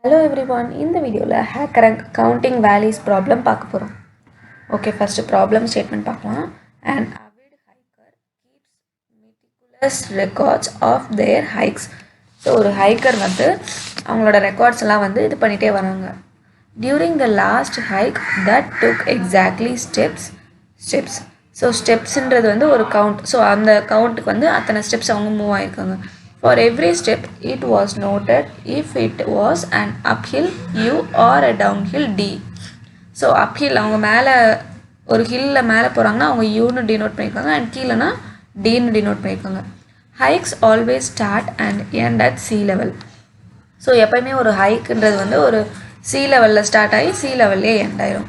Hello everyone, in the video Hackerrank counting values problem பார்க்க போறோம். Okay, first problem statement பார்க்கலாம். An avid hiker keeps meticulous records of their hikes. So ஒரு hiker வந்து அவங்களோட records எல்லாம் வந்து இது பண்ணிட்டே வராங்க. During the last hike that took exactly steps. So stepsன்றது வந்து ஒரு count. So அந்த கவுண்ட்டுக்கு வந்து அத்தனை ஸ்டெப்ஸ் அவங்க மூவ் ஆயிருக்காங்க. For every step, it was noted if it was an uphill U or a downhill D. So uphill அவங்க மேலே ஒரு ஹில்லில் மேலே போகிறாங்கன்னா அவங்க யூன்னு டினோட் பண்ணியிருக்காங்க அண்ட் கீழேனா டின்னு டினோட் பண்ணியிருக்காங்க. Hikes always start and end at sea level. So எப்போயுமே ஒரு ஹைக்குன்றது வந்து ஒரு sea லெவலில் ஸ்டார்ட் ஆகி sea லெவல்லே எண்ட் ஆயிரும்.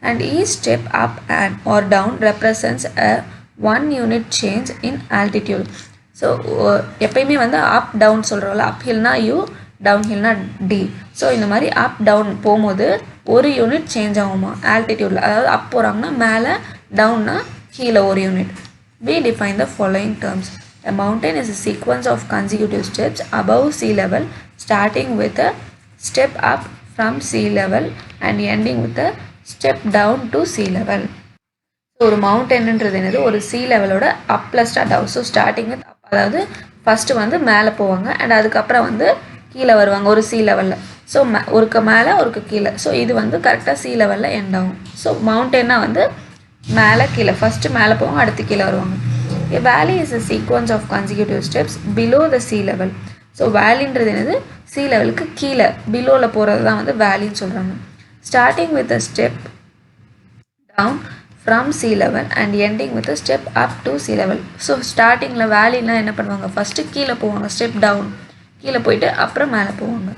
And each step up and or down represents a 1 unit change in altitude. So எப்பயுமே வந்து அப் டவுன் சொல்கிறோம்ல, அப் ஹில்னா யூ, டவுன் ஹில்னா டி. ஸோ இந்த மாதிரி அப் டவுன் போகும்போது ஒரு யூனிட் சேஞ்ச் ஆகுமா ஆல்டிடியூடில், அதாவது அப் போகிறாங்கன்னா மேலே, டவுன்னா கீழே ஒரு unit. We define the following terms. A mountain is a sequence of consecutive steps above sea level starting with a step up from sea level and ending with a step down to sea level. ஒரு மவுண்டன்ன்றது என்னது, ஒரு sea லெவலோட அப்பில் start ஆகும். So starting with அப், அதாவது first வந்து மேலே போவாங்க and அதுக்கப்புறம் வந்து கீழே வருவாங்க ஒரு sea லெவலில். ஸோ ஒருக்க மேலே ஒருக்க கீழே. ஸோ இது வந்து கரெக்டாக sea லெவலில் எண்ட் ஆகும். ஸோ மவுண்டன்னா வந்து மேலே கீழே, ஃபஸ்ட்டு மேலே போவாங்க அடுத்து கீழே வருவாங்க. A valley is a sequence of consecutive steps below the sea level. So வேலின்றது என்னது, sea லெவலுக்கு கீழே பிலோவில் போகிறது தான் வந்து வேலின்னு சொல்கிறாங்க. Starting with a step down from sea level and ending with a step up to sea level. So ஸ்டார்டிங்கில் வேலிலாம் என்ன பண்ணுவாங்க, ஃபஸ்ட்டு கீழே போவாங்க, ஸ்டெப் டவுன் கீழே போயிட்டு அப்புறம் மேலே போவாங்க.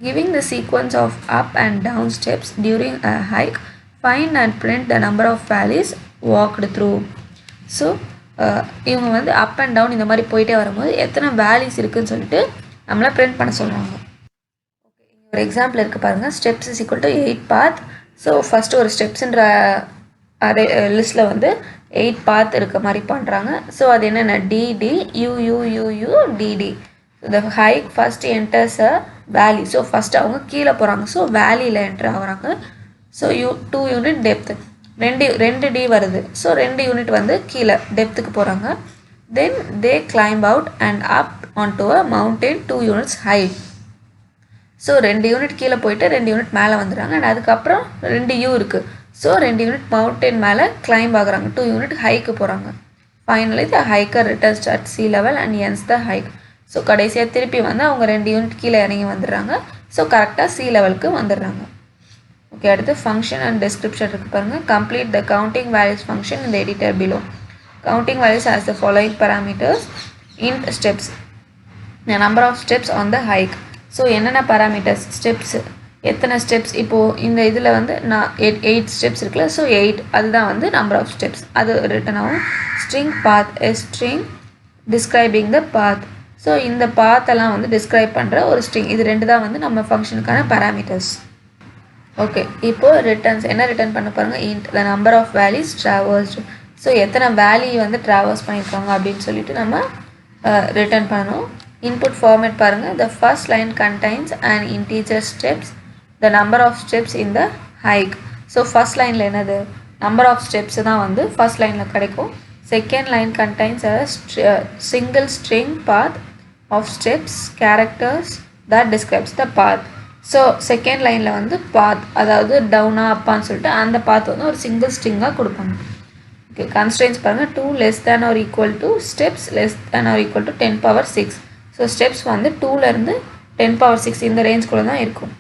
Giving the sequence of up and down steps during a hike, find and print the number of valleys walked through. So இவங்க வந்து அப் அண்ட் டவுன் இந்த மாதிரி போயிட்டே வரும்போது எத்தனை வேலிஸ் இருக்குதுன்னு சொல்லிட்டு நம்மளை பிரிண்ட் பண்ண சொல்கிறாங்க. ஓகே, இங்கே ஒரு எக்ஸாம்பிள் இருக்குது பாருங்கள். Steps is equal to 8 path. So first ஒரு ஸ்டெப்ஸுன்ற அதே லிஸ்ட்டில் வந்து 8 பாத் இருக்க மாதிரி பண்ணுறாங்க. ஸோ அது என்னென்ன, டிடி யூயூயூயூ டிடி. த ஹைக் ஃபஸ்ட் என்டர்ஸ் அ வேலி. ஸோ ஃபஸ்ட்டு அவங்க கீழே போகிறாங்க, ஸோ வேலியில் என்டர் ஆகுறாங்க. ஸோ 2 யூனிட் டெப்த்து, ரெண்டு டி வருது. ஸோ 2 யூனிட் வந்து கீழே டெப்த்துக்கு போகிறாங்க. Then they climb out and up on to a mountain 2 units high. So 2 unit கீழே போயிட்டு 2 யூனிட் மேலே வந்துடுறாங்க அண்ட் அதுக்கப்புறம் 2 யூ இருக்குது. ஸோ 2 யூனிட் மவுண்டன் மேலே கிளைம்ப் ஆகுறாங்க, 2 யூனிட் ஹைக்கு போகிறாங்க. Finally the hiker returns at sea level and ends the hike. So கடைசியாக திருப்பி வந்து அவங்க 2 யூனிட் கீழே இறங்கி வந்துடுறாங்க. ஸோ கரெக்டாக sea levelக்கு வந்துடுறாங்க. ஓகே, அடுத்து ஃபங்க்ஷன் அண்ட் டிஸ்கிரிப்ஷன் இருக்குது பாருங்கள். Complete the counting values function இந்த editor below. Counting values as the following parameters. int steps, the number of steps on the hike. So என்னென்ன பேராமீட்டர்ஸ், ஸ்டெப்ஸு எத்தனை steps, இப்போது இந்த இதில் வந்து நான் 8 ஸ்டெப்ஸ் இருக்குல்ல, ஸோ 8 அதுதான் வந்து நம்பர் ஆஃப் ஸ்டெப்ஸ், அது ரிட்டன் ஆகும். String path, a string describing the path. So இந்த பாத்தெல்லாம் வந்து டிஸ்கிரைப் பண்ணுற ஒரு ஸ்ட்ரிங், இது ரெண்டு தான் வந்து நம்ம ஃபங்க்ஷனுக்கான பேராமீட்டர்ஸ். ஓகே, இப்போது ரிட்டர்ன்ஸ் என்ன ரிட்டர்ன் பண்ண பாருங்கள். Int the number of valleys traversed. So எத்தனை வேலி வந்து ட்ராவர்ஸ் பண்ணியிருக்காங்க அப்படின்னு சொல்லிட்டு நம்ம ரிட்டர்ன் பண்ணணும். இன்புட் ஃபார்மேட் பாருங்கள். The first line contains and integer steps, the number of steps in the hike. So first லைனில் என்னது, நம்பர் ஆஃப் ஸ்டெப்ஸு தான் வந்து ஃபஸ்ட் லைனில் கிடைக்கும். Second line contains a single string path of steps characters that describes the path. So second லைனில் வந்து பாத், அதாவது டவுனா அப்பான்னு சொல்லிட்டு அந்த பாத் வந்து ஒரு சிங்கிள் ஸ்ட்ரிங்காக கொடுப்பாங்க. ஓகே, கன்ஸ்ட்ரெயின்ஸ் பாருங்கள். 2 less than or equal to steps less than or equal to 10 power 6. So steps வந்து 2லேருந்து 10 power 6 இந்த ரேஞ்சுக்குள்ளே தான் இருக்கும்.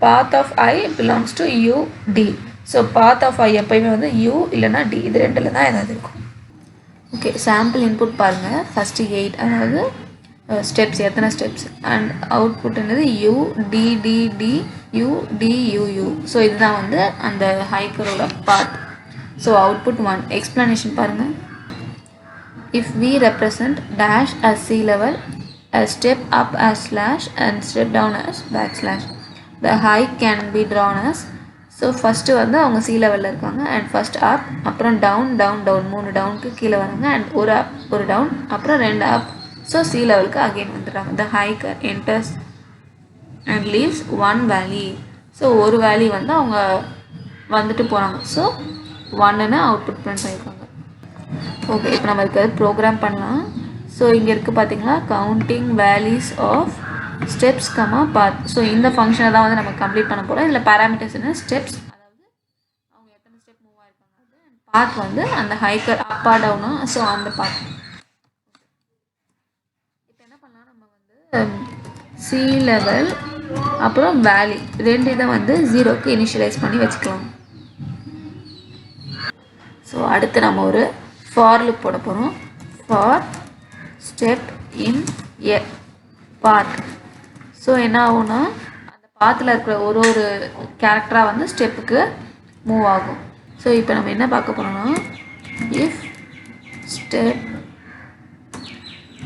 path of I belongs to U D. So path of I எப்போயுமே வந்து U இல்லைனா D, இது ரெண்டில் தான் ஏதாவது இருக்கும். ஓகே, சாம்பிள் இன்புட் பாருங்கள். ஃபஸ்ட்டு 8, அதாவது ஸ்டெப்ஸ் எத்தனை ஸ்டெப்ஸ், அண்ட் அவுட்புட் என்னது U D D D U D U U. So இதுதான் வந்து அந்த ஹைக்கரோட பாத். So output 1. எக்ஸ்ப்ளனேஷன் பாருங்கள். If we represent dash as sea level, a step up as slash and step down as backslash, the hike can be drawn as. So first வந்து அவங்க sea லெவலில் இருக்காங்க and first of, அப்புறம் down down down 3 டவுனுக்கு கீழே வராங்க and ஒரு அப் ஒரு டவுன், அப்புறம் 2 அப். ஸோ sea லெவலுக்கு அகெயின் வந்துடுறாங்க. The hiker enters and leaves one value. So ஒரு வேல்யூ வந்து அவங்க வந்துட்டு போகிறாங்க. ஸோ ஒன்னுன்னு அவுட்புட் பிரிண்ட் பண்ணியிருக்காங்க. ஓகே, இப்போ நம்ம இருக்கிறது ப்ரோக்ராம் பண்ணலாம். ஸோ இங்கே இருக்குது பார்த்தீங்களா, counting values of steps comma path. So இந்த ஃபங்க்ஷனை தான் வந்து நம்ம கம்ப்ளீட் பண்ண போகிறோம். இதில் பேராமீட்டர்ஸ் என்ன, ஸ்டெப்ஸ், அதாவது அவங்க எத்தனை ஸ்டெப் மூவ் ஆகிருக்காங்க, அது பாத் வந்து அந்த ஹைக்கர் அப்பா டவுனா, ஸோ அந்த பாத். இப்போ என்ன பண்ணலாம், நம்ம வந்து சி லெவல் அப்புறம் வேல்யூ ரெண்டு இதை வந்து 0க்கு இனிஷியலைஸ் பண்ணி வச்சுக்கலாம். ஸோ அடுத்து நம்ம ஒரு ஃபார் லூப் போட போகிறோம். For step in a path. So என்ன ஆகும்னா, அந்த பாத்தில் இருக்கிற ஒரு ஒரு கேரக்டராக வந்து ஸ்டெப்புக்கு மூவ் ஆகும். ஸோ இப்போ நம்ம என்ன பார்க்க போகிறோம்னா, if step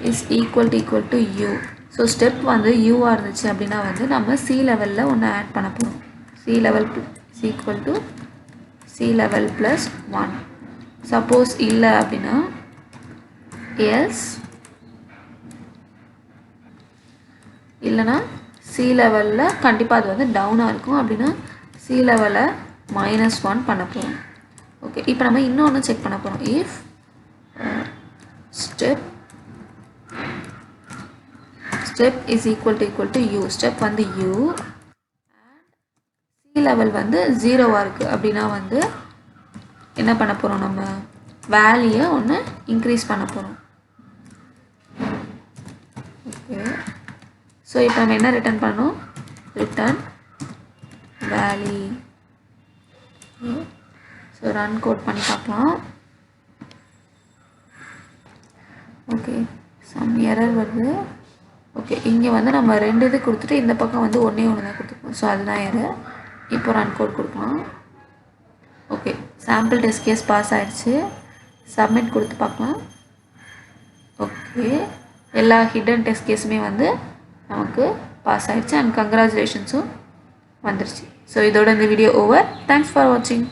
is equal to you. So step வந்து யூவாக இருந்துச்சு அப்படின்னா வந்து நம்ம சி லெவலில் ஒன்று ஆட் பண்ண போகிறோம். C level is equal to C level plus 1. Suppose இல்லை அப்படின்னா எஸ், இல்லைனா சி லெவலில் கண்டிப்பாக அது வந்து டவுனாக இருக்கும். அப்படின்னா சி லெவலில் -1 பண்ண போகிறோம். ஓகே, இப்போ நம்ம இன்னொன்று செக் பண்ண போகிறோம். If step is equal to you. Step வந்து யூ அண்ட் சி லெவல் வந்து 0வாக இருக்குது அப்படின்னா வந்து என்ன பண்ண போகிறோம், நம்ம வேல்யூயை ஒன்று இன்க்ரீஸ் பண்ண போகிறோம். ஓகே, ஸோ இப்போ நம்ம என்ன ரிட்டர்ன் பண்ணணும், return value. So run code பண்ணி பார்க்கலாம். ஓகே, சம் எரர் வருது. ஓகே, இங்கே வந்து நம்ம ரெண்டு இது கொடுத்துட்டு இந்த பக்கம் வந்து ஒன்றே ஒன்று தான் கொடுத்துருக்கோம். ஸோ அதுதான் எரர். இப்போ ரன் கோட் கொடுக்கலாம். Okay, sample test case pass ஆகிடுச்சு. சப்மிட் கொடுத்து பார்க்கலாம். ஓகே, எல்லா ஹிடன் டெஸ்ட் கேஸுமே வந்து நமக்கு பாஸ் ஆகிடுச்சு அண்ட் கங்க்ராச்சுலேஷன்ஸும் வந்துடுச்சு. ஸோ இதோட இந்த வீடியோ ஓவர். தேங்க்ஸ் ஃபார் வாட்சிங்.